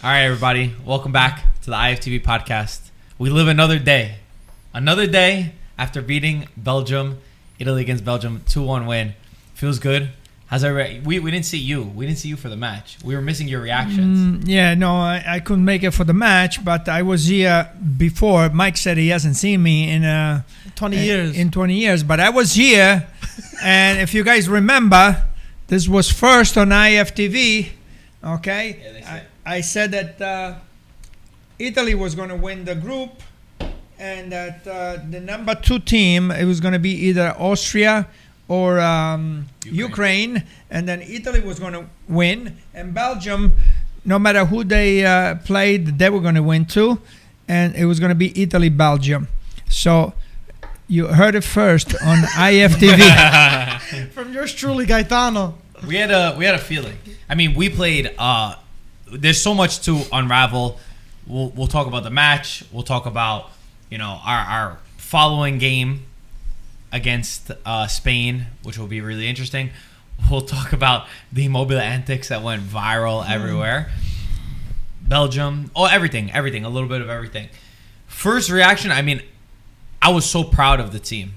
All right, everybody. Welcome back to the IFTV podcast. We live another day. Another day after beating Belgium, Italy against Belgium, 2-1 win. Feels good. How's everybody? We didn't see you. We didn't see you for the match. We were missing your reactions. I couldn't make it for the match, but I was here before. Mike said he hasn't seen me in 20 years. In 20 years, but I was here. And if you guys remember, this was first on IFTV. Okay, Yeah, I said that Italy was going to win the group, and that the number 2 team, it was going to be either Austria or Ukraine, and then Italy was going to win, and Belgium, no matter who they played, they were going to win too, and it was going to be Italy-Belgium. So you heard it first on IFTV. From yours truly, Gaetano. We had a feeling. I mean, we played. There's so much to unravel. We'll talk about the match. We'll talk about our following game against Spain, which will be really interesting. We'll talk about the Immobile antics that went viral everywhere. Belgium, everything, a little bit of everything. First reaction, I mean, I was so proud of the team.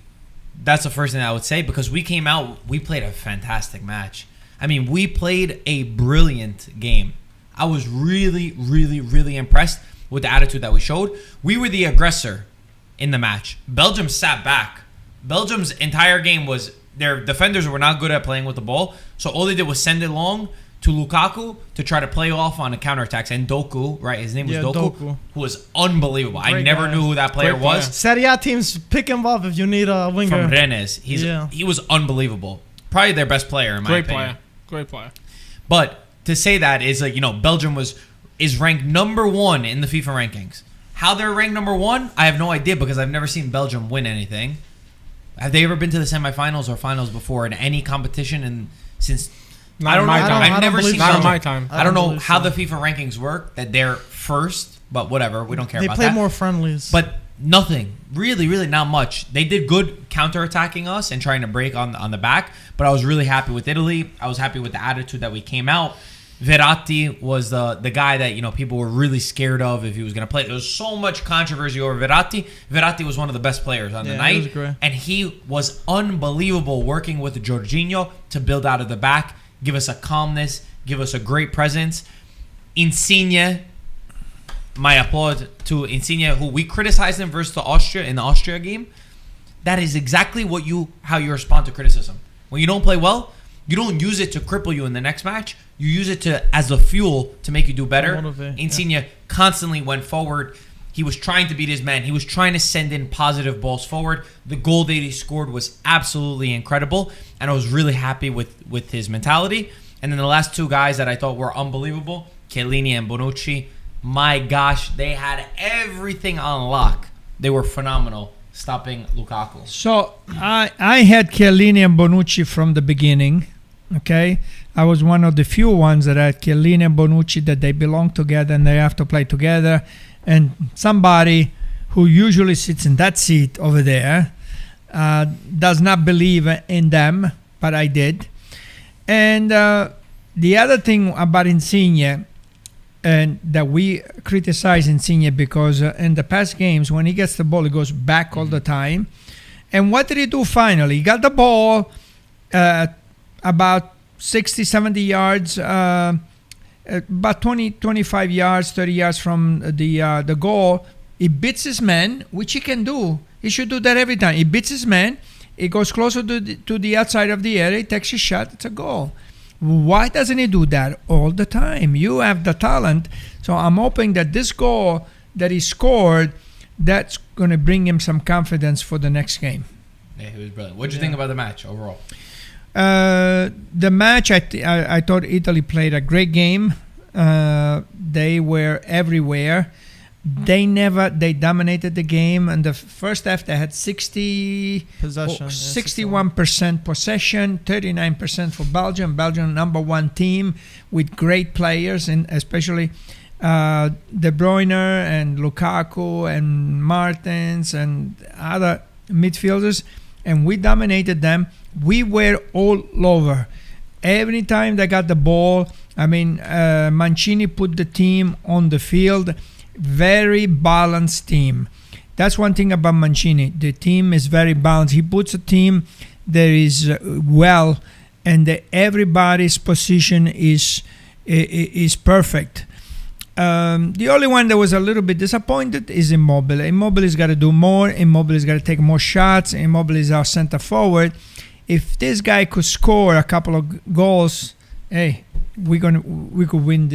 That's the first thing I would say, because we came out, we played a fantastic match. I mean, we played a brilliant game. I was really, really, really impressed with the attitude that we showed. We were the aggressor in the match. Belgium sat back. Belgium's entire game was their defenders were not good at playing with the ball, so all they did was send it long to Lukaku to try to play off on a counterattack. And Doku, right? His name was Doku, who was unbelievable. I never knew who that player was. Serie A teams pick him up if you need a winger. From Rennes. He was unbelievable. Probably their best player in my opinion. Great player. But to say that is Belgium is ranked number 1 in the FIFA rankings. How they're ranked number 1, I have no idea, because I've never seen Belgium win anything. Have they ever been to the semifinals or finals before in any competition? I've never seen Belgium. Not in my time. I don't know how the FIFA rankings work, that they're first, but whatever. We don't care about that. They play more friendlies. But nothing. Really, really not much. They did good counterattacking us and trying to break on the back, but I was really happy with Italy. I was happy with the attitude that we came out. Verratti was the guy that people were really scared of if he was going to play. There was so much controversy over Verratti. Verratti was one of the best players on the night, and he was unbelievable working with Jorginho to build out of the back, give us a calmness, give us a great presence. Insigne, my applaud to Insigne, who we criticized him versus Austria in the Austria game. That is exactly how you respond to criticism. When you don't play well, you don't use it to cripple you in the next match. You use it as a fuel to make you do better. Insigne constantly went forward. He was trying to beat his man. He was trying to send in positive balls forward. The goal that he scored was absolutely incredible, and I was really happy with his mentality. And then the last 2 guys that I thought were unbelievable, chiellini and bonucci. My gosh, they had everything on lock. They were phenomenal stopping Lukaku. So I had chiellini and bonucci from the beginning. Okay, I was one of the few ones that had chiellini and bonucci, that they belong together and they have to play together. And somebody who usually sits in that seat over there does not believe in them, but I did. And the other thing about Insigne, and that we criticize Insigne, because in the past games, when he gets the ball, he goes back all the time. And what did he do finally? He got the ball about 60, 70 yards, about 20, 25 yards, 30 yards from the goal. He beats his man, which he can do. He should do that every time. He beats his man. He goes closer to the outside of the area. He takes his shot. It's a goal. Why doesn't he do that all the time? You have the talent. So I'm hoping that this goal that he scored, that's going to bring him some confidence for the next game. Yeah, he was brilliant. What did you think about the match overall? The match, I thought Italy played a great game. They were everywhere. They dominated the game. In the first half, they had 61% possession, 39% for Belgium. Belgium, number 1 team with great players, and especially De Bruyne and Lukaku and Martins and other midfielders. And we dominated them. We were all over. Every time they got the ball, I mean, Mancini put the team on the field, very balanced team. That's one thing about Mancini. The team is very balanced. He puts a team that is well, and everybody's position is perfect. The only one that was a little bit disappointed is Immobile. Immobile's got to do more. Immobile's got to take more shots. Immobile is our center forward. If this guy could score a couple of goals, hey, we could win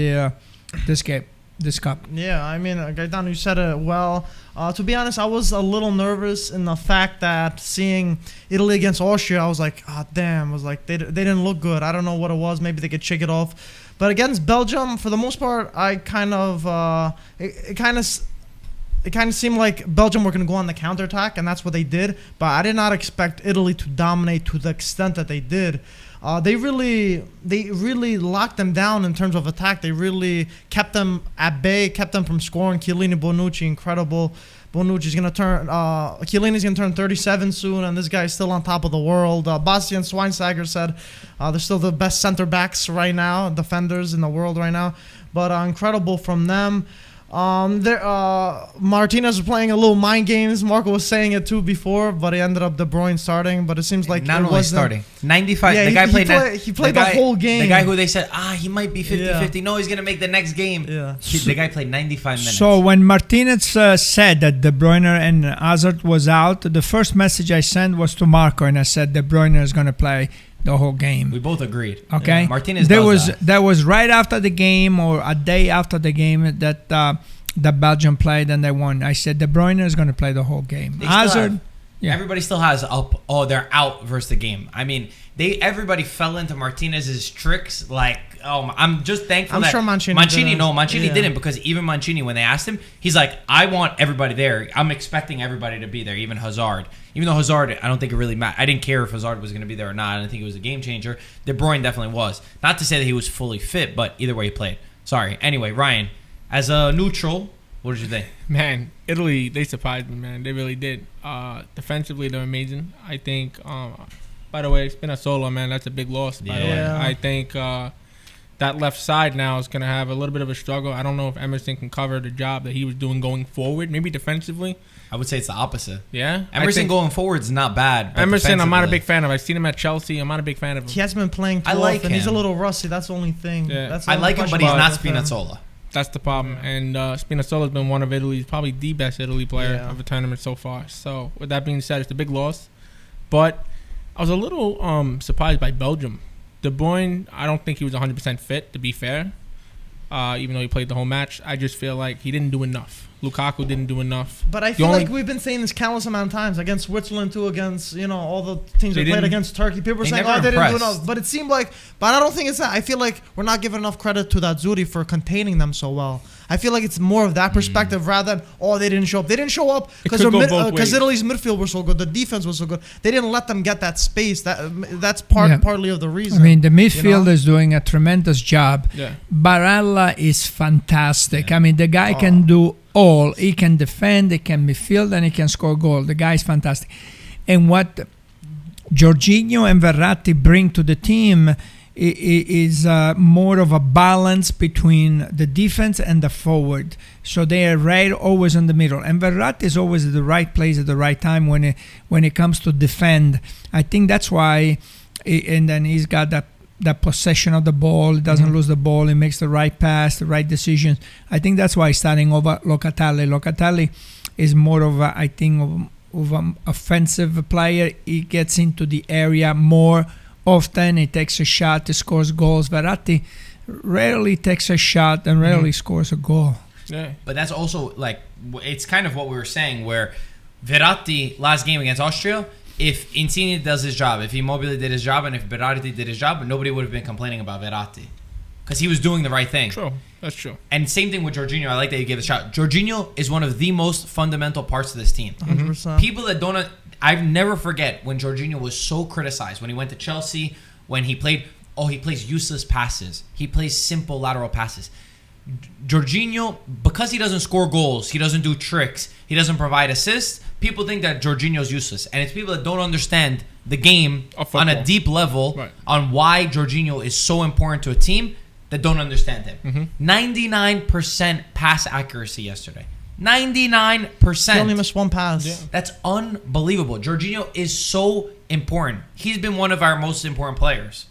this game, this cup. Yeah, I mean, Gaetano, you said it well. To be honest, I was a little nervous in the fact that seeing Italy against Austria, I was like, damn. I was like, they didn't look good. I don't know what it was. Maybe they could shake it off. But against Belgium, for the most part, I kind of it kind of seemed like Belgium were going to go on the counterattack, and that's what they did. But I did not expect Italy to dominate to the extent that they did. They really locked them down in terms of attack. They really kept them at bay, kept them from scoring. Chiellini, Bonucci, incredible. Bonucci's gonna turn. Chiellini's gonna turn 37 soon, and this guy's still on top of the world. Bastian Schweinsteiger said they're still the best center backs right now, defenders in the world right now. But incredible from them. Martinez was playing a little mind games. Marco was saying it too before, but he ended up De Bruyne starting. But it seems like not only starting 95. Yeah, the guy he played the whole game. The guy who they said he might be 50-50. No, he's gonna make the next game. Yeah, the guy played 95 minutes. So when Martinez said that De Bruyne and Hazard was out, the first message I sent was to Marco, and I said De Bruyne is gonna play the whole game. We both agreed. Okay. Yeah. Martinez that was right after the game or a day after the game that Belgium played and they won. I said De Bruyne is going to play the whole game. Hazard, everybody still has up. Oh, they're out versus the game. I mean, everybody fell into Martinez's tricks. Like, I'm just thankful. I'm that sure Mancini didn't, because even Mancini, when they asked him, he's like, I want everybody there. I'm expecting everybody to be there, even Hazard. Even though Hazard, I don't think it really mattered. I didn't care if Hazard was going to be there or not. I didn't think it was a game changer. De Bruyne definitely was. Not to say that he was fully fit, but either way he played. Sorry. Anyway, Ryan, as a neutral, what did you think? Man, Italy, they surprised me, man. They really did. Defensively, they're amazing. I think, by the way, Spinazzola, man, that's a big loss, by the way. I think that left side now is going to have a little bit of a struggle. I don't know if Emerson can cover the job that he was doing going forward, maybe defensively. I would say it's the opposite. Yeah? Emerson going forward is not bad. Emerson, I'm not a big fan of. I've seen him at Chelsea. I'm not a big fan of him. He hasn't been playing too often. He's a little rusty. That's the only thing. Yeah. I like him, but he's not Spinazzola. That's the problem. And Spinazzola's been one of Italy's, probably the best Italy player of the tournament so far. So, with that being said, it's a big loss. But I was a little surprised by Belgium. De Bruyne, I don't think he was 100% fit, to be fair. Even though he played the whole match. I just feel like he didn't do enough. Lukaku didn't do enough. But I feel like we've been saying this countless amount of times against Switzerland too, against all the teams that played against Turkey. People were saying, they didn't do enough. But it seemed like, but I don't think it's that. I feel like we're not giving enough credit to the Azzurri for containing them so well. I feel like it's more of that perspective rather than, they didn't show up. They didn't show up because Italy's midfield were so good. The defense was so good. They didn't let them get that space. That's partly of the reason. I mean, the midfield is doing a tremendous job. Yeah. Barella is fantastic. I mean, the guy can do all. He can defend, he can midfield, and he can score goal. The guy is fantastic. And what Jorginho and Verratti bring to the team is more of a balance between the defense and the forward. So they are always in the middle. And Verratti is always at the right place at the right time when it comes to defend. I think that's why, and then he's got that possession of the ball. He doesn't lose the ball. He makes the right pass, the right decisions. I think that's why he's starting over Locatelli. Locatelli is more of a, I think, of an offensive player. He gets into the area more often. He takes a shot, he scores goals. Verratti rarely takes a shot and rarely scores a goal. Yeah. But that's also, like, it's kind of what we were saying, where Verratti, last game against Austria, if Insigne does his job, if Immobile did his job, and if Berardi did his job, nobody would have been complaining about Verratti. Because he was doing the right thing. True. That's true. And same thing with Jorginho. I like that you gave a shot. Jorginho is one of the most fundamental parts of this team. 100%. People that don't... I never forget when Jorginho was so criticized. When he went to Chelsea, when he played... he plays useless passes. He plays simple lateral passes. Jorginho, because he doesn't score goals, he doesn't do tricks, he doesn't provide assists, people think that Jorginho's useless. And it's people that don't understand the game on a deep level on why Jorginho is so important to a team. that don't understand him. 99% pass accuracy yesterday. 99%. He only missed one pass. Yeah. That's unbelievable. Jorginho is so important. He's been one of our most important players.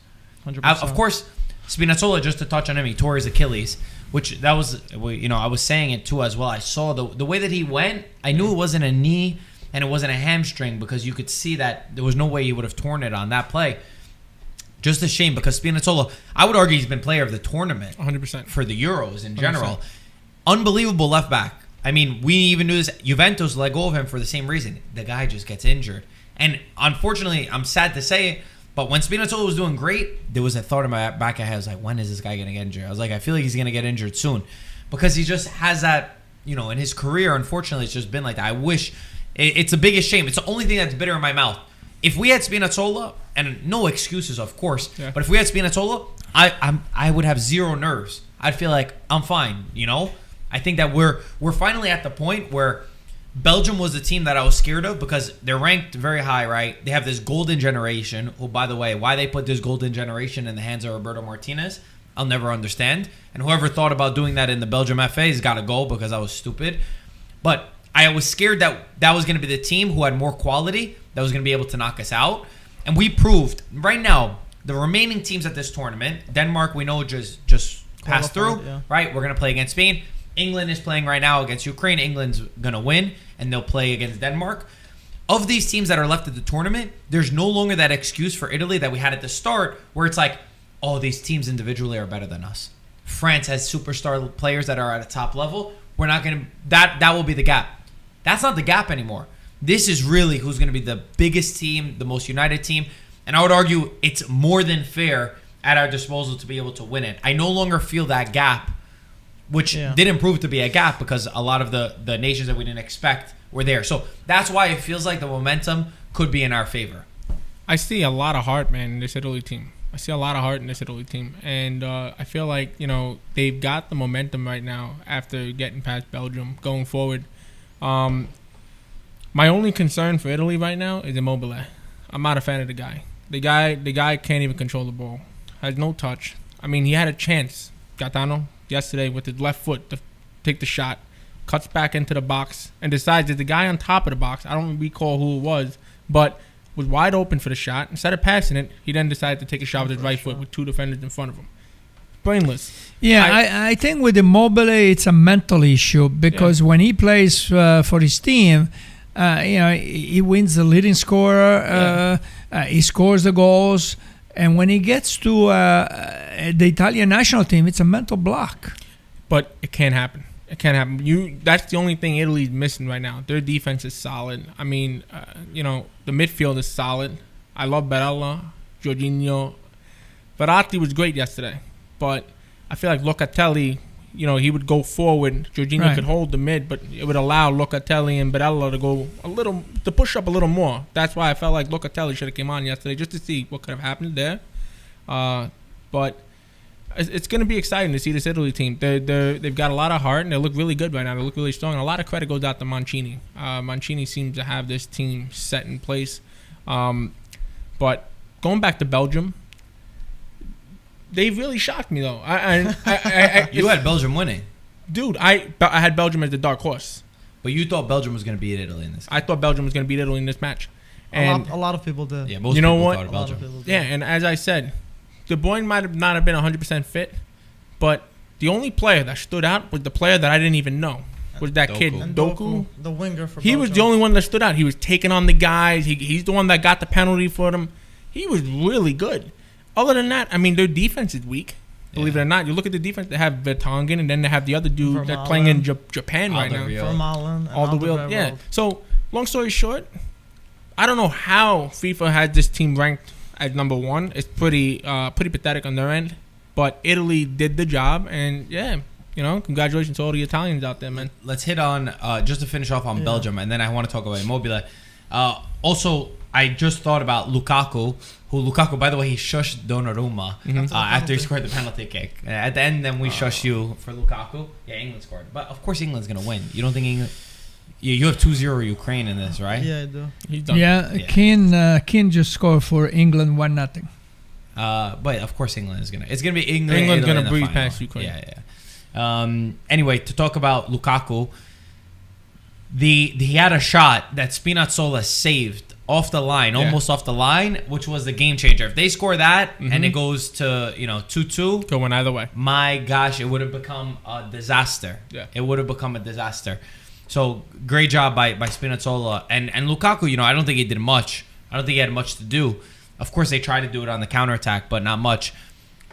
100%. Of course, Spinazzola, just to touch on him, he tore his Achilles, which that was, I was saying it too as well. I saw the way that he went. I knew it wasn't a knee and it wasn't a hamstring because you could see that there was no way he would have torn it on that play. Just a shame because Spinazzola, I would argue he's been player of the tournament 100%. for the Euros in general. 100%. Unbelievable left back. I mean, we even knew this. Juventus let go of him for the same reason. The guy just gets injured. And unfortunately, I'm sad to say it, but when Spinazzola was doing great, there was a thought in my back of my head. I was like, when is this guy going to get injured? I was like, I feel like he's going to get injured soon. Because he just has that, in his career, unfortunately, it's just been like that. I wish, it's the biggest shame. It's the only thing that's bitter in my mouth. If we had Spinazzola, and no excuses, of course, but if we had Spinazzola, I would have zero nerves. I'd feel like I'm fine, I think that we're finally at the point where Belgium was the team that I was scared of because they're ranked very high, right? They have this golden generation, who, by the way, why they put this golden generation in the hands of Roberto Martinez, I'll never understand. And whoever thought about doing that in the Belgium FA has got to go because I was stupid. But I was scared that was going to be the team who had more quality, that was going to be able to knock us out. And we proved, right now, the remaining teams at this tournament, Denmark, we know just passed through, right? We're going to play against Spain. England is playing right now against Ukraine. England's going to win, and they'll play against Denmark. Of these teams that are left at the tournament, there's no longer that excuse for Italy that we had at the start where it's like, oh, these teams individually are better than us. France has superstar players that are at a top level. We're not going to... That will be the gap. That's not the gap anymore. This is really who's going to be the biggest team, the most united team. And I would argue it's more than fair at our disposal to be able to win it. I no longer feel that gap, which didn't prove to be a gap because a lot of the nations that we didn't expect were there. So that's why it feels like the momentum could be in our favor. I see a lot of heart, man, in this Italy team. And I feel like, they've got the momentum right now after getting past Belgium going forward. My only concern for Italy right now is Immobile. I'm not a fan of the guy. The guy can't even control the ball. Has no touch. I mean, he had a chance, Gaetano, yesterday with his left foot to take the shot, cuts back into the box, and decides that the guy on top of the box, I don't recall who it was, but was wide open for the shot. Instead of passing it, he then decided to take a shot with his right foot with two defenders in front of him. Brainless. Yeah, I think with Immobile, it's a mental issue because when he plays for his team, he wins the leading scorer, he scores the goals, and when he gets to the Italian national team, it's a mental block. But it can't happen. That's the only thing Italy's missing right now. Their defense is solid. I mean, the midfield is solid. I love Barella, Jorginho. Verratti was great yesterday, but I feel like Locatelli, he would go forward. Jorginho could hold the mid, but it would allow Locatelli and Barella to push up a little more. That's why I felt like Locatelli should have came on yesterday just to see what could have happened there. But it's going to be exciting to see this Italy team. They've got a lot of heart, and they look really good right now. They look really strong, and a lot of credit goes out to Mancini. Mancini seems to have this team set in place. But going back to Belgium, they really shocked me, though. You had Belgium winning. Dude, I had Belgium as the dark horse. But you thought Belgium was going to beat Italy in this game. I thought Belgium was going to beat Italy in this match. And a lot of people did. Yeah, most people thought of Belgium. Yeah, and as I said, De Bruyne might not have been 100% fit, but the only player that stood out was the player that I didn't even know. Was that kid, Doku? The winger for He was the only one that stood out. He was taking on the guys. He's the one that got the penalty for them. He was really good. Other than that, I mean, their defense is weak. Believe it or not, you look at the defense. They have Vertonghen, and then they have the other dude that's playing in Japan right now. All the wheel. Yeah. So, long story short, I don't know how FIFA has this team ranked at number one. It's pretty pathetic on their end. But Italy did the job, and congratulations to all the Italians out there, man. Let's hit on just to finish off on Belgium, and then I want to talk about Immobile. Also, I just thought about Lukaku. By the way, he shushed Donnarumma after he scored the penalty kick. At the end, then we shush you for Lukaku. Yeah, England scored. But, of course, England's going to win. You don't think England... You have 2-0 Ukraine in this, right? Yeah, I do. He's done. Yeah, Keane just scored for England 1-0. But of course, England is gonna. It's gonna be England. England's Italy gonna in the breeze final. past Ukraine. Yeah. Anyway, to talk about Lukaku, he had a shot that Spinazzola saved off the line, almost off the line, which was the game changer. If they score that and it goes to 2-2, going either way. My gosh, it would have become a disaster. Yeah. It would have become a disaster. So great job by Spinazzola and Lukaku. I don't think he did much. I don't think he had much to do. Of course, they tried to do it on the counterattack, but not much.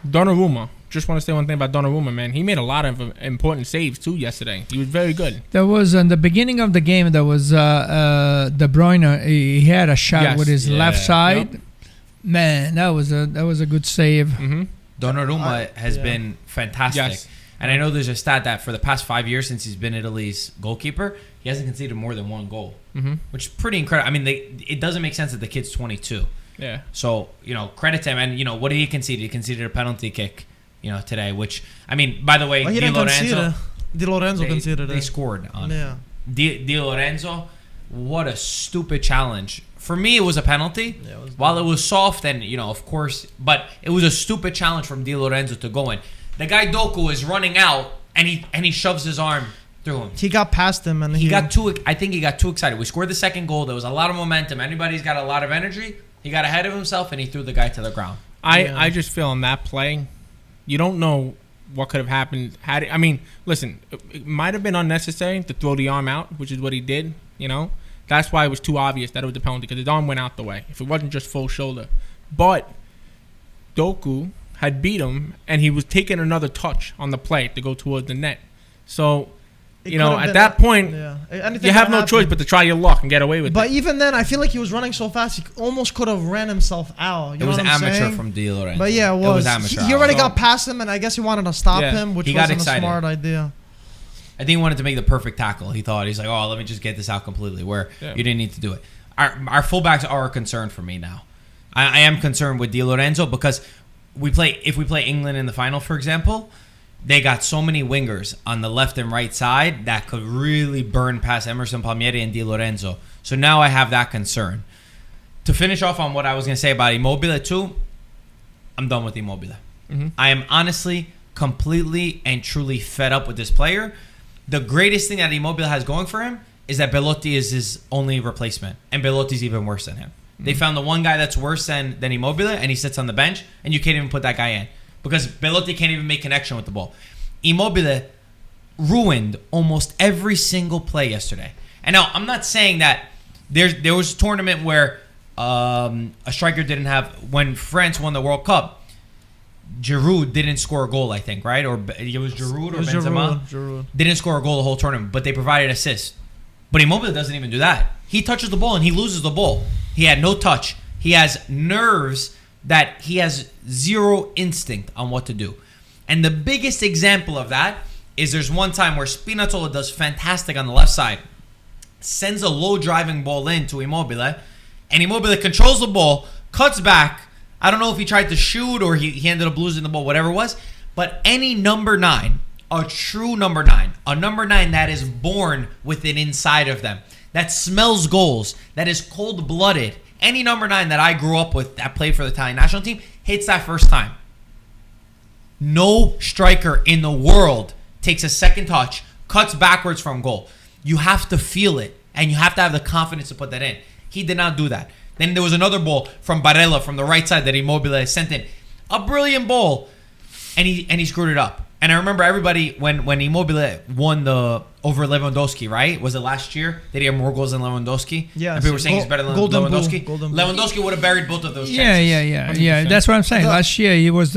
Donnarumma. Just want to say one thing about Donnarumma, man. He made a lot of important saves too yesterday. He was very good. There was in the beginning of the game. There was De Bruyne. He had a shot with his left side. Yep. Man, that was a good save. Mm-hmm. Donnarumma has been fantastic. Yes. And I know there's a stat that for the past 5 years since he's been Italy's goalkeeper, he hasn't conceded more than one goal, which is pretty incredible. I mean, it doesn't make sense that the kid's 22. Yeah. So, credit to him. And, what did he concede? He conceded a penalty kick, today, which, I mean, by the way, Di Lorenzo conceded it. They scored on it. Di Lorenzo, what a stupid challenge. For me, it was a penalty. Yeah, while it was soft and, of course, but it was a stupid challenge from Di Lorenzo to go in. The guy Doku is running out and he shoves his arm through him. He got past him and he got too. I think he got too excited. We scored the second goal. There was a lot of momentum. Anybody's got a lot of energy. He got ahead of himself and he threw the guy to the ground. I just feel in that play, you don't know what could have happened. Listen, it might have been unnecessary to throw the arm out, which is what he did. That's why it was too obvious that it was the penalty because his arm went out the way. If it wasn't just full shoulder, but Doku had beat him, and he was taking another touch on the play to go towards the net. So, at that point, you have no choice but to try your luck and get away with it. But even then, I feel like he was running so fast, he almost could have ran himself out. It was amateur from Di Lorenzo. But yeah, it was amateur. He already got past him, and I guess he wanted to stop him, which wasn't a smart idea. I think he wanted to make the perfect tackle. He's like, oh, let me just get this out completely, where you didn't need to do it. Our fullbacks are a concern for me now. I am concerned with Di Lorenzo because if we play England in the final, for example, they got so many wingers on the left and right side that could really burn past Emerson Palmieri and Di Lorenzo. So now I have that concern. To finish off on what I was going to say about Immobile too, I'm done with Immobile. I am honestly, completely and truly fed up with this player. The greatest thing that Immobile has going for him is that Belotti is his only replacement, and Belotti's even worse than him. They found the one guy that's worse than Immobile, and he sits on the bench, and you can't even put that guy in because Belotti can't even make connection with the ball. Immobile ruined almost every single play yesterday. And now, I'm not saying that there was a tournament where a striker didn't have, when France won the World Cup, Giroud didn't score a goal, I think, right? Or it was Giroud or Benzema. Giroud. Didn't score a goal the whole tournament, but they provided assists. But Immobile doesn't even do that. He touches the ball and he loses the ball. He had no touch. He has nerves that he has zero instinct on what to do. And the biggest example of that is there's one time where Spinazzola does fantastic on the left side, sends a low driving ball in to Immobile, and Immobile controls the ball, cuts back. I don't know if he tried to shoot or he ended up losing the ball, whatever it was. But any number 9, a true number 9, a number 9 that is born with it inside of them, that smells goals, that is cold-blooded, any number 9 that I grew up with that played for the Italian national team hits that first time. No striker in the world takes a second touch, cuts backwards from goal. You have to feel it, and you have to have the confidence to put that in. He did not do that. Then there was another ball from Barella from the right side that Immobile sent in. A brilliant ball, and he screwed it up. And I remember everybody, when Immobile won over Lewandowski, right? Was it last year? Did he have more goals than Lewandowski? Yeah. And people were saying he's better than Lewandowski. Lewandowski would have buried both of those chances. Yeah. That's what I'm saying. Last year he won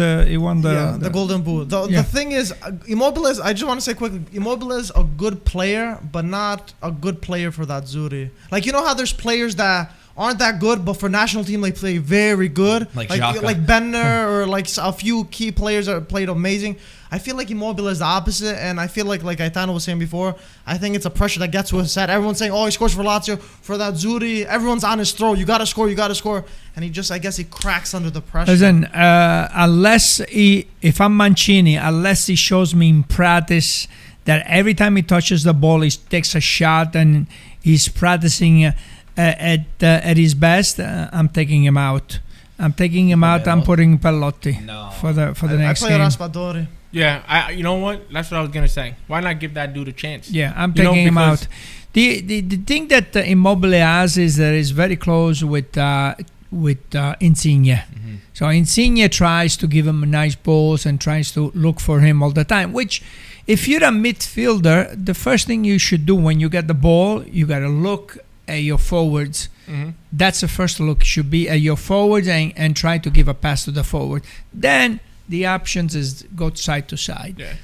the Golden Boot. The thing is, Immobile is, I just want to say quickly, Immobile is a good player, but not a good player for that Azzurri. Like, you know how there's players that aren't that good, but for national team they play very good, like Bender or like a few key players that played amazing. I feel like Immobile is the opposite, and I feel like Aitano was saying before, I think it's a pressure that gets to his head. Everyone's saying, oh, he scores for Lazio, for that Azzurri. Everyone's on his throat. You got to score. And he just, I guess he cracks under the pressure. Listen, if I'm Mancini, unless he shows me in practice that every time he touches the ball, he takes a shot and he's practicing at his best, I'm taking him out. I'm taking him out. I'm Belotti? putting Belotti No. for the I next play game. Raspadori. Yeah, you know what? That's what I was gonna say. Why not give that dude a chance? Yeah, I'm You know, taking him because- out. The thing that Immobile has is that he's very close with Insigne. Mm-hmm. So Insigne tries to give him nice balls and tries to look for him all the time. Which, if you're a midfielder, the first thing you should do when you get the ball, you got to look at your forwards. Mm-hmm. That's the first look. Should be at your forwards and try to give a pass to the forward. Then the options is go side to side. Yeah.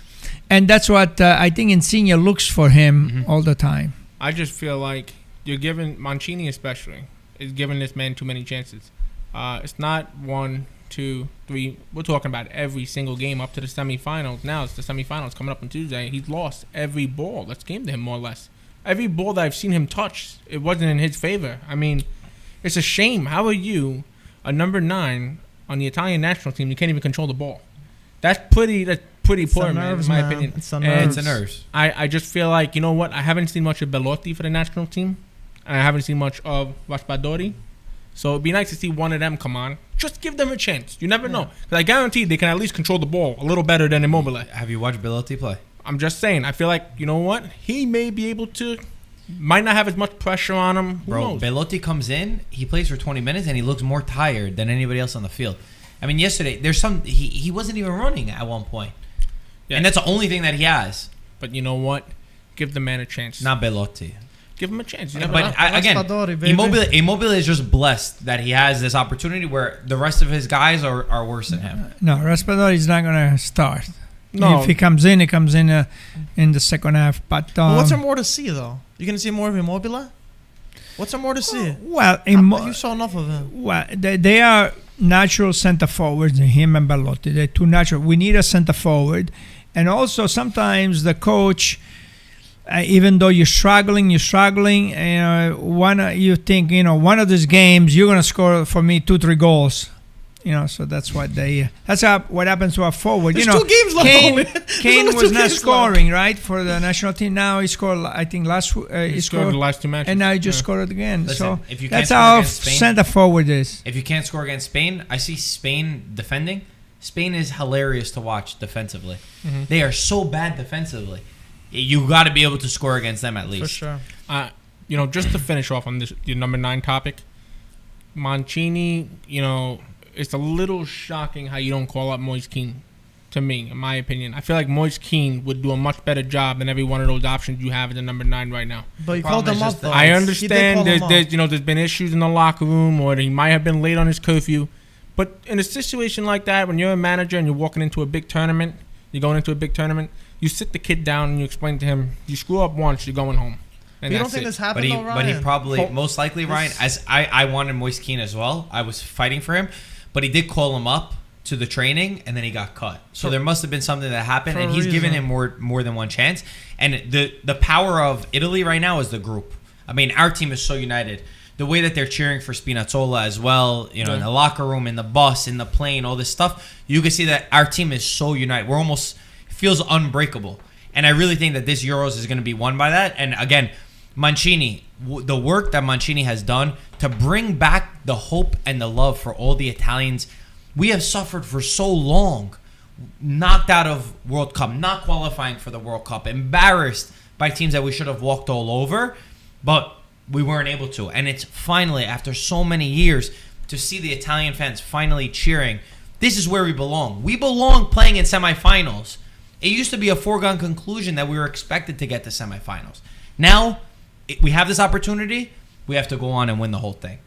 And that's what I think Insigne looks for him all the time. I just feel like you're giving Mancini, especially, is giving this man too many chances. It's not 1, 2, 3. We're talking about every single game up to the semifinals. Now it's the semifinals coming up on Tuesday. He's lost every ball that's came to him, more or less. Every ball that I've seen him touch, it wasn't in his favor. I mean, it's a shame. How are you, a number 9 on the Italian national team, you can't even control the ball? That's pretty poor, man, in my opinion. It's the And nerves. It's the nerves. I just feel like, you know what? I haven't seen much of Belotti for the national team. And I haven't seen much of Raspadori. So it'd be nice to see one of them come on. Just give them a chance. You never know. 'Cause I guarantee they can at least control the ball a little better than Immobile. Have you watched Belotti play? I'm just saying. I feel like, you know what? He may be able to. Might not have as much pressure on him. Who Bro, knows? Belotti comes in, he plays for 20 minutes, and he looks more tired than anybody else on the field. I mean, yesterday, he wasn't even running at one point. Yeah. And that's the only thing that he has. But you know what? Give the man a chance. Not Belotti. Give him a chance. You never know. But again, Raspadori, baby. Immobile is just blessed that he has this opportunity where the rest of his guys are worse than him. No, Raspadori is not going to start. No. If he comes in in the second half. But But what's there more to see, though? You gonna see more of Immobile? What's there more to see? well, You saw enough of him. well, they are natural center forwards, him and Belotti. They're too natural. We need a center forward, and also sometimes the coach, even though you're struggling, you think one of these games you're gonna score for me 2-3 goals. So that's what what happens to our forward. There's 2 games left only. There's Kane only 2 was not games scoring, right, for the national team. Now he scored, I think, he scored the last 2 matches. and now he just scored again. Listen, so if you can't that's score how against Spain- center forward is. If you can't score against Spain, I see Spain defending. Spain is hilarious to watch defensively. Mm-hmm. They are so bad defensively. You got to be able to score against them at least. For sure. Just to finish off on this, your number 9 topic, Mancini, it's a little shocking how you don't call up Moise Kean, to me, in my opinion. I feel like Moise Kean would do a much better job than every one of those options you have at the number 9 right now. But you Problem called is him up, just though. that- I He did understand call him up. there's been issues in the locker room, or he might have been late on his curfew. But in a situation like that, when you're a manager and you're walking into a big tournament, you sit the kid down and you explain to him, you screw up once, you're going home. And You don't that's think it. this happened, though, But he Ryan? probably, most likely, Ryan, as I wanted Moise Kean as well. I was fighting for him. But he did call him up to the training, and then he got cut. So there must have been something that happened, For and a he's given reason. him more than one chance. And the power of Italy right now is the group. I mean, our team is so united. The way that they're cheering for Spinazzola as well, in the locker room, in the bus, in the plane, all this stuff, you can see that our team is so united. We're almost feels unbreakable. And I really think that this Euros is going to be won by that. And again, Mancini, the work that Mancini has done to bring back the hope and the love for all the Italians. We have suffered for so long, knocked out of World Cup, not qualifying for the World Cup, embarrassed by teams that we should have walked all over, but we weren't able to. And it's finally, after so many years, to see the Italian fans finally cheering. This is where we belong. We belong playing in semifinals. It used to be a foregone conclusion that we were expected to get to semifinals. Now, we have this opportunity. We have to go on and win the whole thing.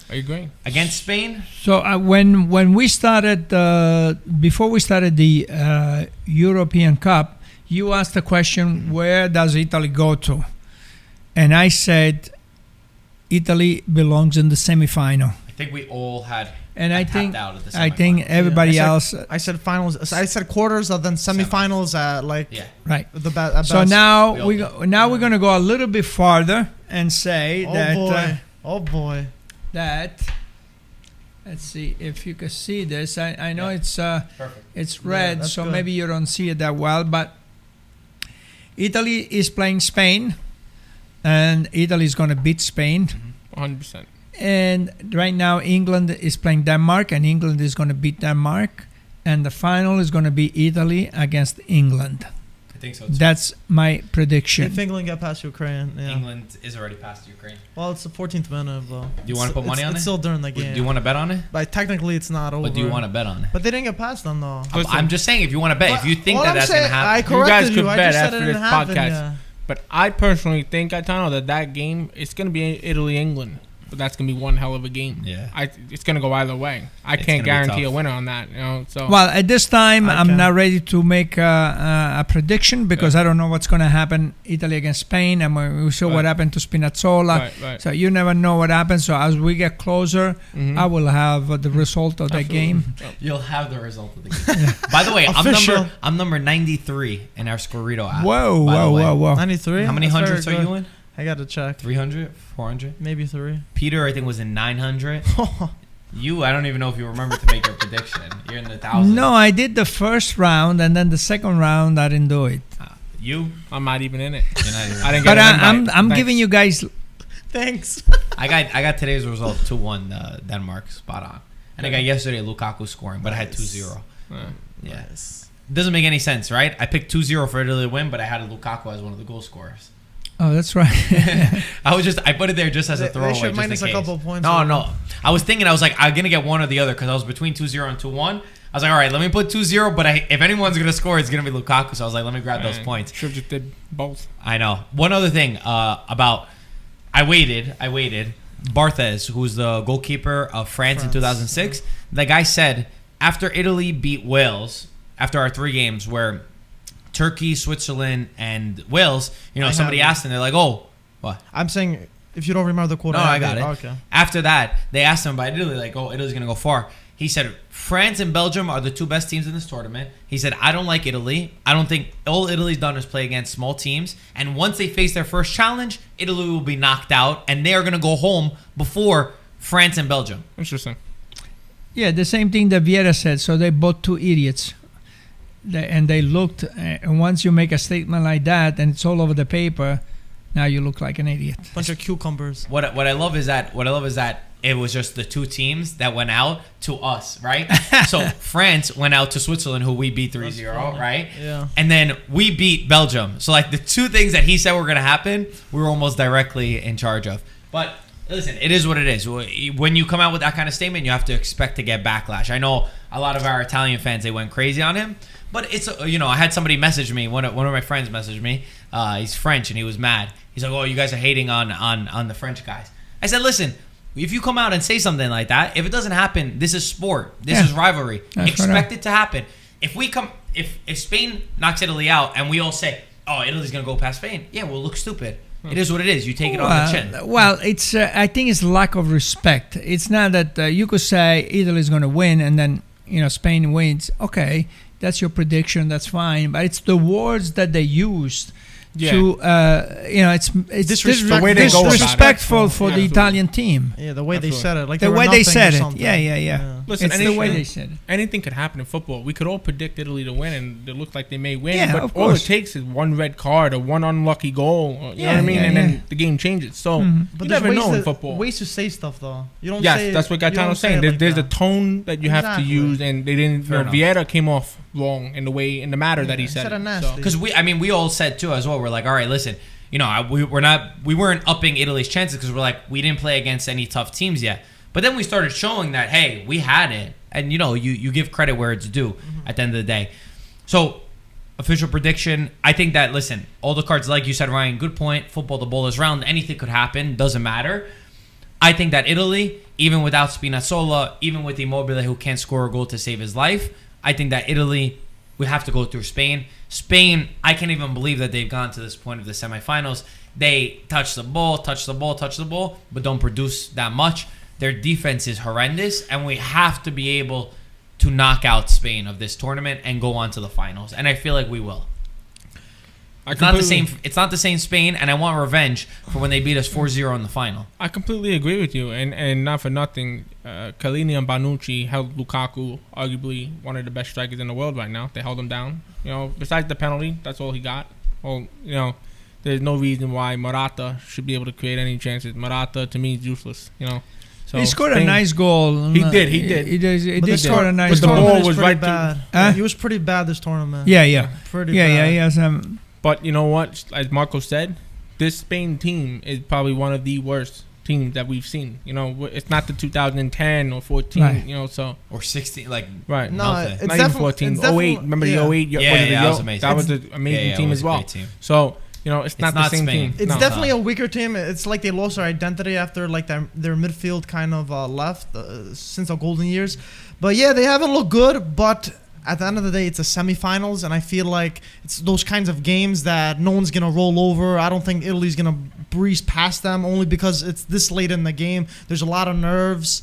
Are you agreeing? Against Spain? So when we started, before we started the European Cup, you asked the question, where does Italy go to? And I said, Italy belongs in the semifinal. I think we all had And I think out at the I think semifinals. everybody I said- else, I said finals. I said quarters, and then semifinals at Yeah. right. the best. So now We all we're going to go a little bit farther and say Oh that boy! Oh boy! that. Let's see if you can see this. I know Yeah. it's Perfect. it's red, that's so good. maybe you don't see it that well. But Italy is playing Spain, and Italy is going to beat Spain. 100%. And right now, England is playing Denmark, and England is going to beat Denmark. And the final is going to be Italy against England. I think so too. That's my prediction. If England get past Ukraine, yeah. England is already past Ukraine. Well, it's the 14th minute, though. Do you want to put money on it? It's still during the game. Do you want to bet on it? But technically, it's not over. But do you want to bet on it? But they didn't get past them, though. I'm just saying, if you want to bet, if you think What that I'm that's going to saying, I happen. You guys corrected could you. I bet just said after it this didn't happen. podcast. Yeah. But I personally think, Gaetano, that game, it's going to be Italy-England. But that's going to be one hell of a game. Yeah. It's going to go either way. I It's can't gonna be guarantee a tough. winner on that. So Well, at this time, I'm Okay. not ready to make a prediction because I don't know what's going to happen Italy against Spain. And we saw what Right. happened to Spinazzola. Right. So you never know what happens. So as we get closer, Mhm. I will have the result of that Absolutely. game. You'll have the result of the game. By the way, Official. I'm number 93 in our Scorrito app. Whoa, by the whoa, way. whoa, whoa. 93? How many That's very hundreds are good. you in? I got to check. 300? 400? Maybe 3. Peter, I think, was in 900. You, I don't even know if you remember to make your prediction. You're in the thousands. No, I did the first round, and then the second round, I didn't do it. You? I'm not even in it. You're not even. I didn't But get an invite. I'm Thanks. giving you guys. Thanks. I got today's result 2-1 Denmark, spot on. And I got yesterday Lukaku scoring, but I had 2-0. Yeah. Nice. Doesn't make any sense, right? I picked 2-0 for Italy to win, but I had Lukaku as one of the goal scorers. Oh, that's right. I put it there just as a They throwaway. should just minus in a case. couple points. No. I was thinking, I was like, I'm going to get one or the other because I was between 2-0 and 2-1. I was like, all right, let me put 2-0, but if anyone's going to score, it's going to be Lukaku. So I was like, let me grab those points. Should have just did both. I know. One other thing about, I waited. Barthez, who's the goalkeeper of France in 2006, the guy said, after Italy beat Wales, after our 3 games where Turkey, Switzerland, and Wales, somebody asked him, they're like, oh, what? I'm saying, if you don't remember the quote, No, I got it. Okay. After that, they asked him about Italy, like, oh, Italy's going to go far. He said, France and Belgium are the 2 best teams in this tournament. He said, I don't like Italy. I don't think all Italy's done is play against small teams. And once they face their first challenge, Italy will be knocked out, and they are going to go home before France and Belgium. Interesting. Yeah, the same thing that Vieira said. So they both 2 idiots. And they looked, and once you make a statement like that and it's all over the paper, now you look like an idiot. Bunch of cucumbers. What I love is that it was just the 2 teams that went out to us, right? So France went out to Switzerland, who we beat 3-0, right? Yeah. And then we beat Belgium. So like the 2 things that he said were going to happen, we were almost directly in charge of. But listen, it is what it is. When you come out with that kind of statement, you have to expect to get backlash. I know a lot of our Italian fans, they went crazy on him. But it's, I had somebody message me, one of my friends messaged me. He's French, and he was mad. He's like, oh, you guys are hating on the French guys. I said, listen, if you come out and say something like that, if it doesn't happen, this is sport. This is rivalry. Expect it to happen. If Spain knocks Italy out and we all say, oh, Italy's going to go past Spain, yeah, we'll look stupid. It is what it is. You take it on the chin. Well, it's I think it's lack of respect. It's not that you could say Italy's going to win and then Spain wins. Okay, that's your prediction. That's fine. But it's the words that they used to it's disrespectful for the Italian team. Yeah, the way they said it, like the way they said it. Yeah. Listen, it's the way they said it. Anything could happen in football. We could all predict Italy to win, and it looks like they may win. Yeah, but of all course. it takes is one red card or one unlucky goal. You know what I mean? And then the game changes. So But you there's never ways know in to- football. Ways to say stuff though. You don't. Yes, say that's what you don't Gaetano's say saying. it like There's a that. tone that you have to Exactly. use, and they didn't. Fair enough. Vieira came off wrong in the matter that he He said said. it it. nasty. So. Because we all said too as well. We're like, all right, listen, we weren't upping Italy's chances because we're like, we didn't play against any tough teams yet. But then we started showing that, hey, we had it, and you give credit where it's due at the end of the day. So, official prediction, I think that, listen, all the cards, like you said, Ryan, good point. Football, the ball is round. Anything could happen. Doesn't matter. I think that Italy, even without Spinazzola, even with Immobile, who can't score a goal to save his life, I think that Italy, we have to go through Spain. Spain, I can't even believe that they've gone to this point of the semifinals. They touch the ball, but don't produce that much. Their defense is horrendous, and we have to be able to knock out Spain of this tournament and go on to the finals. And I feel like we will. It's not the same Spain, and I want revenge for when they beat us 4-0 in the final. I completely agree with you, and not for nothing, Chiellini and Bonucci held Lukaku, arguably one of the best strikers in the world right now. They held him down. Besides the penalty, that's all he got. Well, there's no reason why Morata should be able to create any chances. Morata, to me, is useless. So he scored a Spain- nice goal. He did. He did score a nice But the goal. ball was pretty right bad. Huh? He was pretty bad this tournament. Yeah. Pretty Yeah, bad. he has But you know what? As Marco said, this Spain team is probably one of the worst teams that we've seen. You know, it's not the 2010 or 14. Right. You know, so Or 16, like right. No, Nothing. it's Not even definitely 14. it's 08. definitely- Remember yeah. the 08? Yeah, was it the that was amazing. That was an amazing it team was as a well. great team. So you know, it's not the not same Spain. team. It's No. definitely a weaker team. It's like they lost their identity after like their midfield kind of left since the golden years. But yeah, they haven't looked good. But at the end of the day, it's a semifinals, and I feel like it's those kinds of games that no one's gonna roll over. I don't think Italy's gonna breeze past them only because it's this late in the game. There's a lot of nerves.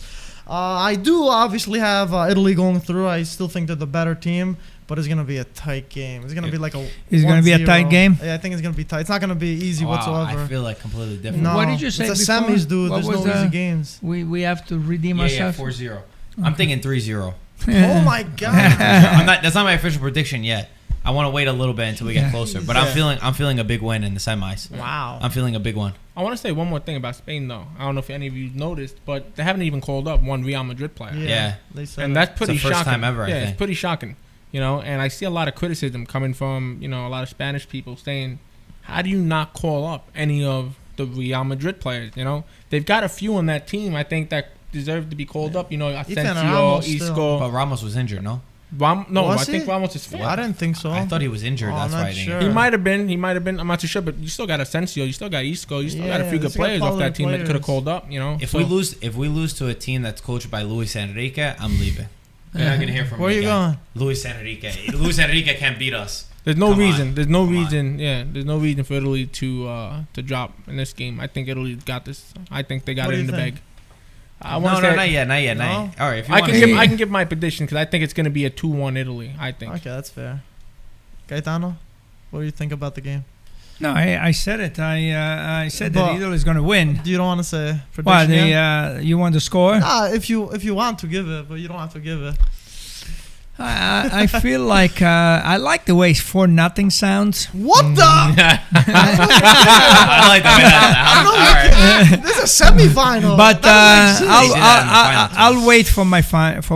I do obviously have Italy going through. I still think they're the better team. But it's gonna be a tight game. It's gonna be like a. It's gonna be a 1-0. tight game? Yeah, I think it's gonna be tight. It's not gonna be easy Wow, whatsoever. I feel like completely different. No, What did you say It's a before? semis, dude. What There's was no the- easy games. we have to redeem Yeah, ourselves. 4-0. I'm thinking 3-0. Oh my god. That's not my official prediction yet. I want to wait a little bit until we get Yeah. closer. But Yeah. I'm feeling a big win in the semis. Wow. I'm feeling a big one. I want to say one more thing about Spain, though. I don't know if any of you noticed, but they haven't even called up one Real Madrid player. Yeah. They said And that. that's pretty It's the first shocking. time ever, I yeah, think. it's pretty shocking. You know, and I see a lot of criticism coming from, you know, a lot of Spanish people saying, how do you not call up any of the Real Madrid players? You know, they've got a few on that team, I think, that deserve to be called up. You know, Asensio, Ramos still. Isco. But Ramos was injured, no? No, Was I think he? Ramos is fit. I didn't think so. I thought he was injured. Oh, That's I'm why not I didn't. sure. He might have been. He might have been. I'm not too sure, but you still got Asensio. You still got Isco. You still got a Yeah, few good they still got players off that quality team that could have players. called up. You know, If So- we lose to a team that's coached by Luis Enrique, I'm leaving. You're not gonna hear from Where me you again. going? Luis Enrique. Luis Enrique can't beat us. There's no Come on. reason. There's no Come on. reason. Yeah, there's no reason for Italy to drop in this game. I think Italy got this. I think they got What it do in you the think? bag. I No, want to say. not yet. No? All right, if you I want can to give. I can give my prediction because I think it's going to be a 2-1 Italy. I think. Okay, that's fair. Gaetano, what do you think about the game? No, I said it. I said But- that Italy is going to win. You don't want to say Why? prediction yet? You want the score? If you want to give it, but you don't have to give it. I feel like I like the way 4-0 sounds. What the? I like the way that sounds. All right. This is a semifinal. But That doesn't make sense. See that in the final I'll wait for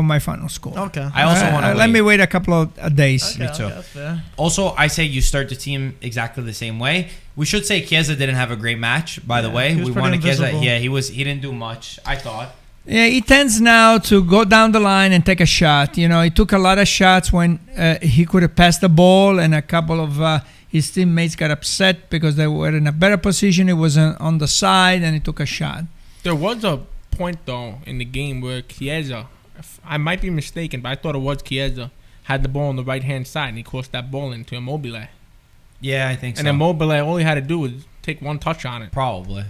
my final score. Okay. I also want to let me wait a couple of days. Okay, me too. okay, that's fair. Also, I say you start the team exactly the same way. We should say Chiesa didn't have a great match, by the Yeah, way. he was We pretty wanted Chiesa. invisible. Yeah, he didn't do much, I thought. Yeah, he tends now to go down the line and take a shot. You know, he took a lot of shots when he could have passed the ball, and a couple of his teammates got upset because they were in a better position. He was on the side, and he took a shot. There was a point though in the game where Chiesa, I might be mistaken, but I thought it was Chiesa, had the ball on the right hand side and he crossed that ball into Immobile. Yeah, I think so. And Immobile, all he had to do was take one touch on it. Probably.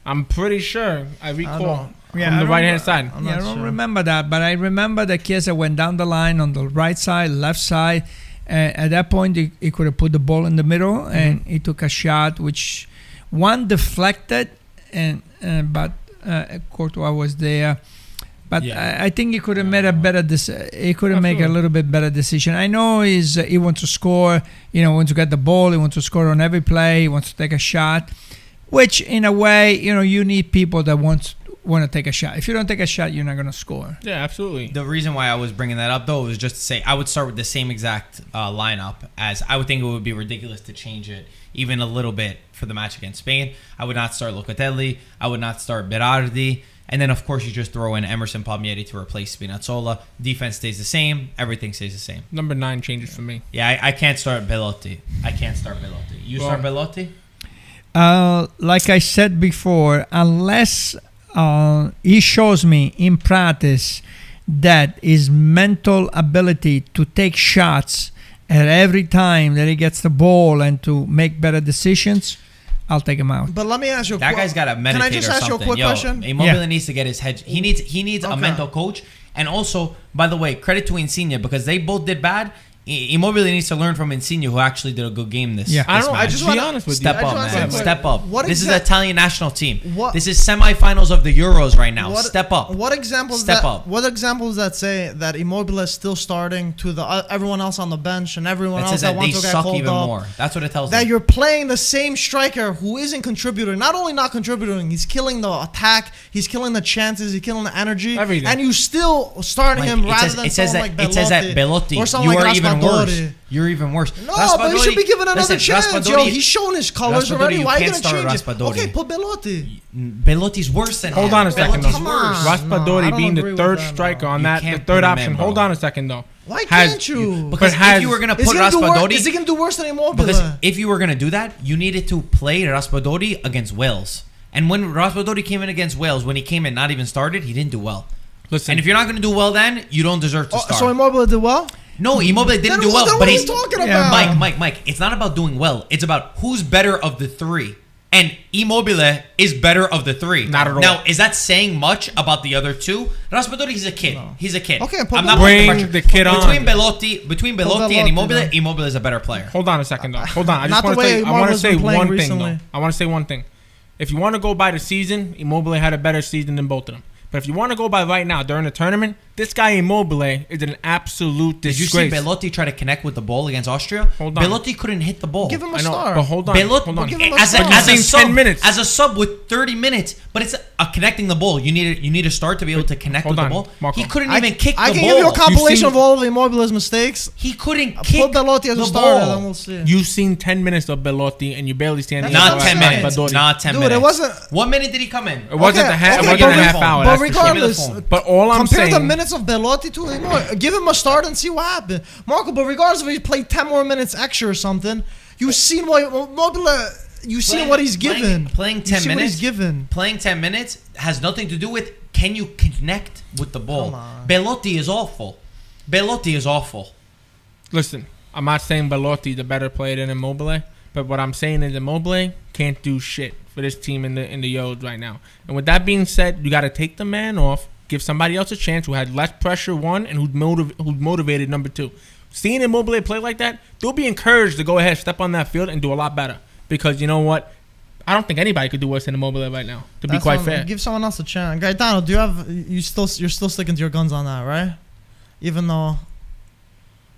I'm pretty sure I recall Yeah, from I the don't- right hand side. I'm Yeah, I not don't sure. remember that, but I remember that Chiesa went down the line on the right side, left side. At that point, he could have put the ball in the middle, and he took a shot which one deflected, and but Courtois was there. But Yeah. I think he could have made a better. He could have made a Absolutely. little bit better decision. I know he wants to score. You know, wants to get the ball. He wants to score on every play. He wants to take a shot, which in a way, you know, you need people that want to take a shot. If you don't take a shot, you're not going to score. Yeah, absolutely. The reason why I was bringing that up, though, was just to say I would start with the same exact lineup, as I would think it would be ridiculous to change it even a little bit for the match against Spain. I would not start Locatelli. I would not start Berardi. And then, of course, you just throw in Emerson Palmieri to replace Spinazzola. Defense stays the same. Everything stays the same. Number 9 changes for me. Yeah, I can't start Belotti. You Well- start Belotti? Like I said before, unless he shows me in practice that his mental ability to take shots at every time that he gets the ball and to make better decisions, I'll take him out. But let me ask you. That guy's got to meditate. Can I just or ask you a something. quick Yo, question? Immobile Yeah. needs to get his head. He needs a Okay. mental coach. And also, by the way, credit to Insigne because they both did bad. Immobile needs to learn from Insigne, who actually did a good game this. Yeah. I don't know. I match. just be honest with you. Step I just up, wanna man. say, Step up. what This is the Italian national team. What- This is semifinals of the Euros right now. Step up. What examples? Step up. What examples that say that Immobile is still starting to the everyone else on the bench and everyone It else says that that they wants to get suck called even up? more. That's what it tells That me. you're playing the same striker who isn't contributing. Not only not contributing, he's killing the attack, he's killing the chances, he's killing the energy, Everything. and you still starting Like, him it rather says, than it says someone that like it says that Belotti, or someone you like are even Raspadori. worse. You're even worse. No, but he should be given another Listen, chance. Yo, Raspadori- he's shown his colors Raspadori, already. you Why are you can't gonna start change it? Raspadori. Okay, put Belotti. Belotti's worse than Hold him. on a second, Belotti's though. Come on. worse. No, I Raspadori don't being the agree with third that, striker no. on You that, the can't third put him option. in, bro. Hold on a second, though. Why Has- can't you? Because has- if you were gonna Is put he gonna do Raspadori, worse? Is he gonna do worse than Immobile? because if you were gonna do that, you needed to play Raspadori against Wales. And when Raspadori came in against Wales, when he came in not even started, he didn't do well. Listen, And if you're not gonna do well, then you don't deserve to start. So Immobile did well? No, Immobile didn't Then do well. then But what are you he's talking Yeah, about? Mike. It's not about doing well. It's about who's better of the three. And Immobile is better of the three. Not at all. Now, is that saying much about the other two? Raspadori, he's a kid. He's a kid. Okay, put I'm not Belotti- putting Bring pressure. the kid on. Between Belotti and Belotti, Immobile, then. Immobile is a better player. hold on a second, though. Hold on. I Not just the want to way say. I want to Immobile's say been playing one thing, recently. though. I want to say one thing. If you want to go by the season, Immobile had a better season than both of them. But if you want to go by right now during the tournament, this guy Immobile is an absolute Did you see disgrace. Belotti try to connect with the ball against Austria? Hold on. Belotti couldn't hit the ball. Give him a I know, star. but hold on. Belotti, hold on. Give him a as a, star. as a You've seen sub, 10 minutes. as a sub with 30 minutes, but it's connecting the ball. You need a start to be able to connect Hold with on, the ball. Marco. He couldn't even kick the I ball. can give you a compilation seen- of all of Immobile's mistakes. He couldn't kick Put Belotti as the a starter, ball. then we'll see. You've seen 10 minutes of Belotti, and you barely stand. That's Not what 10 I'm saying. minutes. Not 10 Dude, minutes. it wasn't. What minute did he come in? It wasn't Okay, the half. okay, It wasn't a but half re- hour. but that's for sure. regardless, Give me the phone. But all I'm Compare saying, the minutes of Belotti to Immobile. Give him a start and see what happened. Marco, but regardless if he played 10 more minutes extra or something, you've seen what Immobile. You've seen what he's given. Playing You 10 see what minutes. he's given. Playing 10 minutes has nothing to do with can you connect with the ball. Come on. Belotti is awful. Belotti is awful. listen, I'm not saying Belotti is a better player than Immobile, but what I'm saying is Immobile can't do shit for this team in the Euros right now. And with that being said, you got to take the man off, give somebody else a chance who had less pressure, one, and who's motivated, number two. Seeing Immobile play like that, they'll be encouraged to go ahead, step on that field, and do a lot better. Because you know what? I don't think anybody could do worse than Immobile right now, to be That's quite what- fair. Give someone else a chance. Gaetano, you're still sticking to your guns on that, right? Even though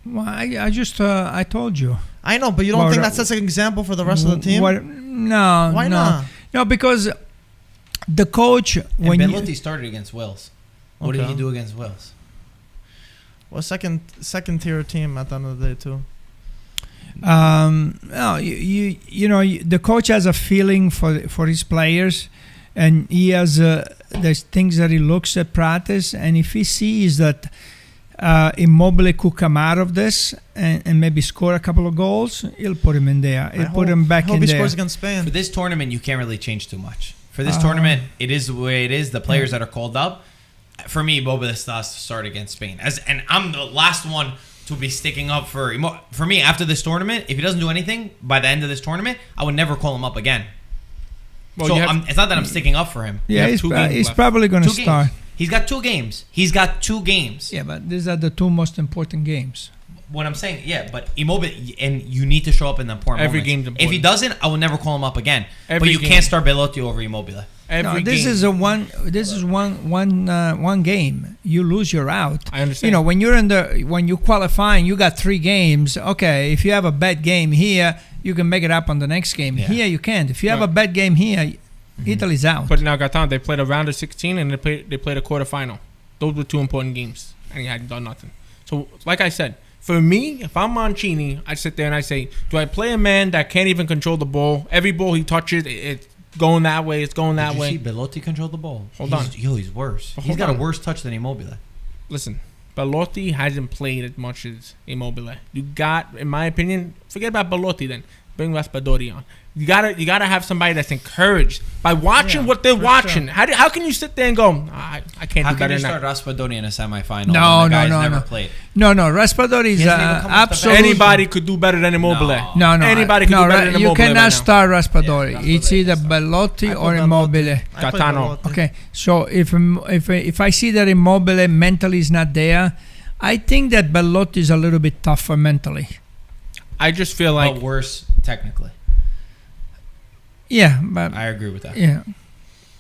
Well, I told you. I know, but you don't Well, think that sets an example for the rest of the team? No. Why no. not? No, because the coach And when Belotti you, started against Wales. What did Okay. he do against Wales? Well, second tier team at the end of the day too. no, the coach has a feeling for his players, and he has there's things that he looks at practice, and if he sees that Immobile could come out of this and maybe score a couple of goals, he'll put him in there. He'll put him back I hope in he there. scores against Spain. For this tournament, you can't really change too much. For this tournament, it is the way it is. The players that are called up, for me, Immobile still has to start against Spain. And I'm the last one to be sticking up for me after this tournament. If he doesn't do anything by the end of this tournament, I would never call him up again. Well, So you have- it's not that I'm sticking up for him. Yeah, have he's, two games he's left. probably going to 2 games. start. He's got 2 games. He's got 2 games. Yeah, but these are the 2 most important games. What I'm saying, but Immobile, and you need to show up in the important Every moments. game's If he important. doesn't, I will never call him up again. Every but you game. can't start Belotti over Immobile. Every This game. is one game. You lose, you're out. I understand. You know, when you qualify and you got 3 games. Okay, if you have a bad game here, you can make it up on the next game. Yeah. Here you can't. If you have Right. a bad game here, Italy's out. But now, Gaetan, they played a round of 16 and they played a quarterfinal. Those were 2 important games, and he hadn't done nothing. So, like I said, for me, if I'm Mancini, I sit there and I say, do I play a man that can't even control the ball? Every ball he touches, it's going that way, it's going that Did you way. see Belotti control the ball? Hold on. He's worse. But He's hold got on. a worse touch than Immobile. Listen, Belotti hasn't played as much as Immobile. You got, in my opinion, forget about Belotti then. Bring Raspadori on. You gotta have somebody that's encouraged by watching Yeah, what they're for watching. sure. How can you sit there and go, I can't How do can better you than start that? Raspadori in a semifinal? No, when the guy's no, never no. played. No, Raspadori is He hasn't even come off the bench. absolutely. Anybody could do better than Immobile. No. No, Anybody can do better than you Immobile cannot right now. start Raspadori. Yeah, It's Raspadori either can Belotti I or put Immobile. I put Gaetano. Belotti. Okay, so if I see that Immobile mentally is not there, I think that Belotti is a little bit tougher mentally. I just feel like but worse technically. Yeah, but I agree with that. yeah.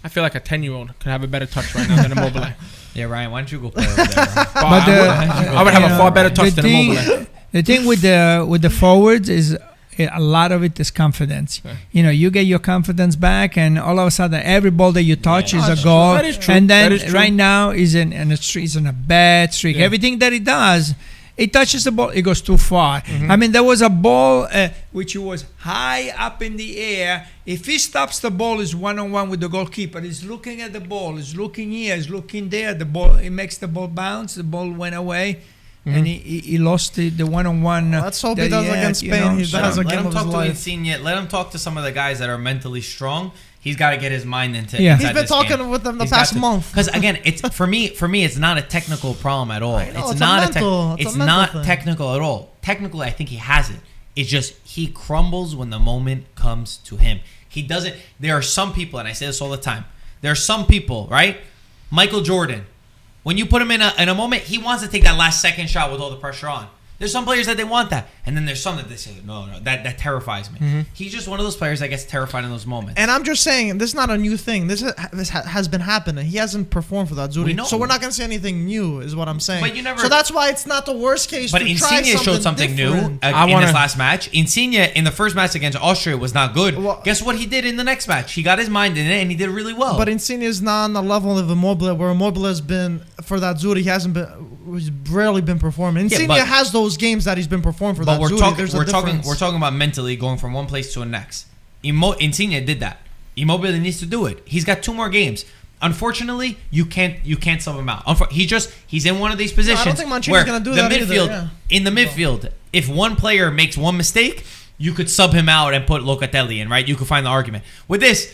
I feel like a 10-year-old could have a better touch right now than Immobile. Yeah, Ryan, why don't you go play over there? Ryan? But I would have a far better touch than Immobile. The thing with the forwards is a lot of it is confidence. Yeah. You know, you get your confidence back, and all of a sudden, every ball that you touch is a That's goal. true. That is true. And then That is true. right now, he's in a bad streak. Yeah. Everything that he does, he touches the ball, it goes too far. Mhm. I mean, there was a ball which was high up in the air. If he stops the ball, is one-on-one with the goalkeeper. He's looking at the ball. He's looking here. He's looking there. The ball. He makes the ball bounce. The ball went away. And he lost the one-on-one. Let's hope he does against Spain. He Let has a him, game of his talk to life. Insigne. Let him talk to some of the guys that are mentally strong. He's got to get his mind into. Yeah. inside He's been this talking game. with them the He's past got to. month. Because again, it's for me, it's not a technical problem at all. I know, It's it's not a mental thing. technical at all. Technically, I think he has it. It's just he crumbles when the moment comes to him. He doesn't. There are some people, and I say this all the time. There are some people, right? Michael Jordan. When you put him in a moment, he wants to take that last second shot with all the pressure on. There's some players that they want that, and then there's some that they say, no, that terrifies me. Mm-hmm. He's just one of those players that gets terrified in those moments. And I'm just saying, this is not a new thing. This has been happening. He hasn't performed for that We Azzurri, know. so we're not going to see anything new, is what I'm saying. But you never- So that's why it's not the worst case. But to try Insigne showed something new different. in his last match. Insigne in the first match against Austria was not good. Well- Guess what he did in the next match? He got his mind in it and he did really well. But Insigne is not on the level of Immobile, where Immobile has been for that Azzurri. He hasn't been. He's rarely been performing. Insigne but- has those games that he's been performing for But that we're Azzurri. talking There's a we're talking difference. we're talking about mentally going from one place to the next. Insigne did that. Immobile needs to do it. He's got 2 more games. Unfortunately, you can't sub him out. He's in one of these positions. I don't think Mancini's where gonna do the that either, midfield yeah. in the midfield. If one player makes one mistake, you could sub him out and put Locatelli in. Right? You could find the argument with this.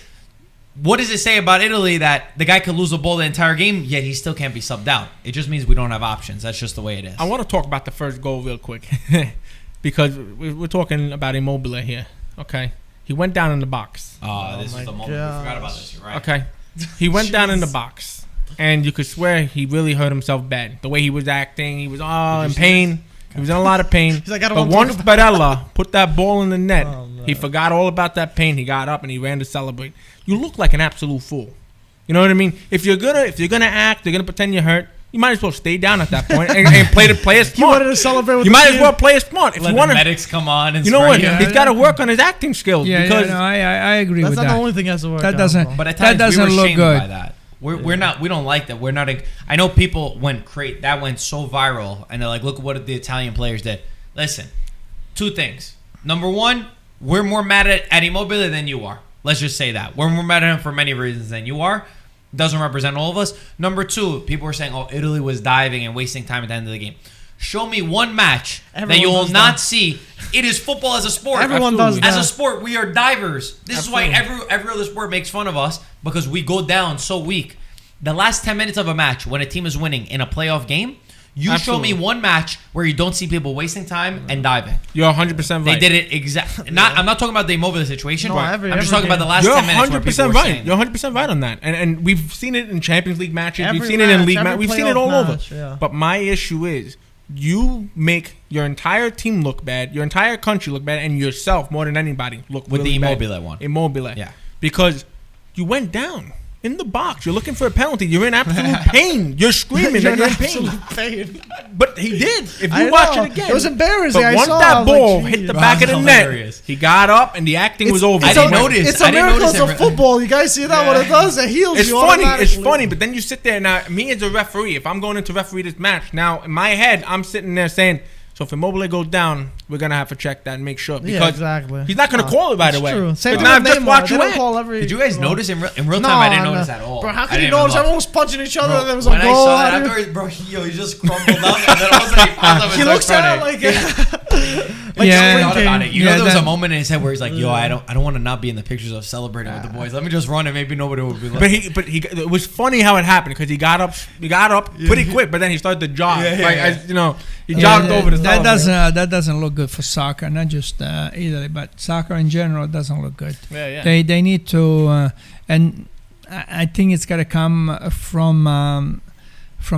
What does it say about Italy that the guy could lose the ball the entire game, yet he still can't be subbed out? It just means we don't have options. That's just the way it is. I want to talk about the first goal real quick because we're talking about Immobile here. Okay, he went down in the box. This my is the moment. We gosh. forgot about this. You're right. Okay, he went down in the box, and you could swear he really hurt himself bad. The way he was acting, he was in pain. He was in a lot of pain. He's like, I don't but wanna once talk Barella put that ball in the net, Oh, no. he forgot all about that pain. He got up and he ran to celebrate. You look like an absolute fool. You know what I mean? If you're gonna act, you're gonna pretend you're hurt. You might as well stay down at that point and play it He smart. wanted to celebrate with You the might as team. well play it smart. If Let you the want to, medics come on and you know what? spray you. He's got to work on his acting skills because I agree That's with not that. the only thing he has to work That on, doesn't- though. But at That times we were doesn't look shamed good. by that. We're not. We don't like that. We're not. I know people that went so viral, and they're like, "Look what the Italian players did." Listen, 2 things. Number 1, we're more mad at Immobile than you are. Let's just say that we're more mad at him for many reasons than you are. Doesn't represent all of us. Number 2, people were saying, "Oh, Italy was diving and wasting time at the end of the game." Show me one match that Everyone you will does not that. see. It is football as a sport. Everyone does As that. a sport, we are divers. This Absolutely. is why every other sport makes fun of us because we go down so weak. The last 10 minutes of a match when a team is winning in a playoff game, you Absolutely. show me one match where you don't see people wasting time and diving. you're 100% right. They did it exactly. I'm not talking about the Immobile situation. No, I'm every just talking about the game. last You're 10 minutes where 100% people were right. saying. You're 100% right on that. And we've seen it in Champions League matches. We've Every seen it in match, league every matches. We've seen it playoff all match, over. yeah. But my issue is you make your entire team look bad, your entire country look bad, and yourself more than anybody look With really the bad. Immobile one. Immobile. Yeah. Because you went down in the box. You're looking for a penalty. You're in absolute pain. You're screaming that you're in pain. pain. But he did. If I you watch know. it again. It was embarrassing. But I once saw, I that was like, ball geez. hit the Wow, back of the that's net, hilarious. he got up and the acting was over. I didn't notice. It's I a didn't miracle notice of it. football. You guys see that? What it does? It heals It's you funny. It's automatically. funny, but then you sit there now. Me as a referee, if I'm going into referee this match, now in my head, I'm sitting there saying, "So if Immobile goes down, we're gonna have to check that and make sure because Yeah, exactly. he's not gonna call it right It's away." True. Same But thing now with just Neymar. watch They you don't act. call every. Did you guys notice in real time? No, I didn't no. notice at all. Bro, how I can you didn't even notice? look. Everyone was punching each other. Bro, and there was a when I goal. saw How that do you- afterwards, bro, he just crumbled up, and then all of a sudden he looks at it like Yeah. I thought about it. You Yeah, know, there was a that- moment in his head where he's like, "Yo, I don't want to not be in the pictures of celebrating with the boys. Let me just run, and maybe nobody will be." But he it was funny how it happened because he got up pretty quick, but then he started to jog. Yeah, like yeah. as, you know, he jogged over the that celebrate. doesn't look good for soccer, not just Italy, but soccer in general doesn't look good. Yeah. They need to, and I think it's got to come from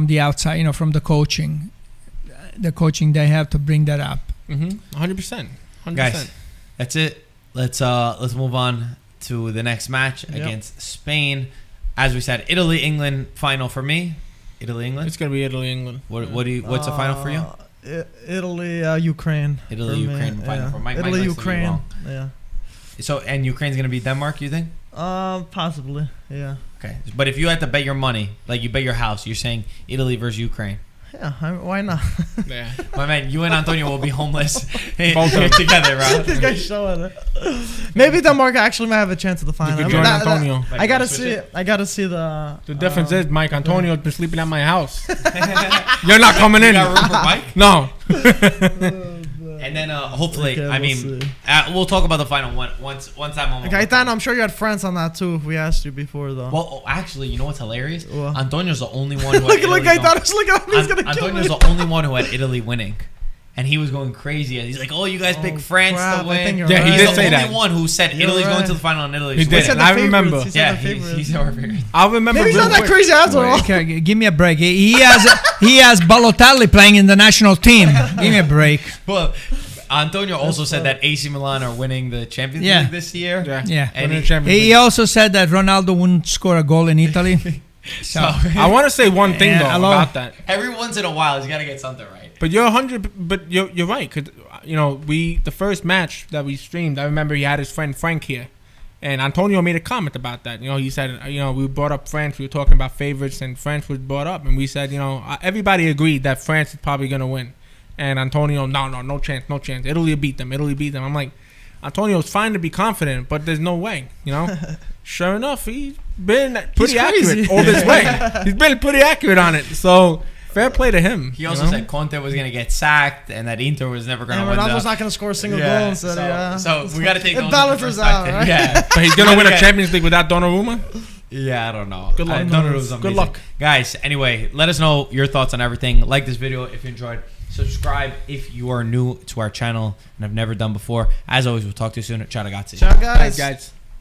the outside, from the coaching. the coaching they have to bring that up. 100%. Guys, that's it. Let's move on to the next match against Spain. As we said, Italy England final for me. Italy England. It's gonna be Italy England. What's the final for you? Italy Ukraine. Italy Ukraine final for Mike. Italy Ukraine. Yeah. So and Ukraine's gonna beat Denmark, you think? Possibly. Yeah. Okay, but if you had to bet your money, like you bet your house, you're saying Italy versus Ukraine. Yeah, why not? Yeah. My man, you and Antonio will be homeless together, bro. This guy's showing it. Maybe Denmark actually might have a chance at the final. You could join Antonio. I gotta see the. The difference is Mike Antonio's been sleeping at my house. You're not coming in. You got room for Mike? No. And then hopefully, Okay, we'll talk about the final once that moment. Okay, Dan, I'm sure you had friends on that too. If we asked you before, though. Well, actually, you know what's hilarious? What? Antonio's the only one who had look, Italy Gaetano's looking at me. He's gonna kill me. Antonio's the only one who had Italy winning. And he was going crazy. He's like, "Oh, you guys picked France crap, to I think win." you're Yeah, he right. did He's say the that. only one who said You're Italy's right. going to the final and Italy's He winning. did. I remember. Yeah, he's our favorite. I remember. Maybe he's real not that quick. crazy after all. Okay, give me a break. He has Balotelli playing in the national team. Give me a break. Well, Antonio also said that AC Milan are winning the Champions Yeah. League this year. Yeah. And Winning the Champions He League. also said that Ronaldo wouldn't score a goal in Italy. So I want to say one thing Yeah, though hello. about that. every once in a while, he's got to get something right. But you're 100. But you're right. Cause the first match that we streamed, I remember he had his friend Frank here, and Antonio made a comment about that. He said, we brought up France. We were talking about favorites, and France was brought up, and we said, everybody agreed that France is probably gonna win, and Antonio, no chance. Italy will beat them. I'm like, Antonio's fine to be confident, but there's no way. Sure enough, he's been pretty accurate all this way. He's been pretty accurate on it. So. Fair play to him. He also said Conte was going to get sacked and that Inter was never going to And win. Ronaldo's not going to score a single goal. So we got to take it those balances into out, perspective. right? Yeah, But he's gonna win a Champions League without Donnarumma. Yeah, I don't know. Good luck. Donnarumma's Good amazing. luck. Guys. Anyway, let us know your thoughts on everything. Like this video if you enjoyed. Subscribe if you are new to our channel and have never done before. As always, we'll talk to you soon. Ciao, ragazzi. Ciao, guys. Thanks, guys.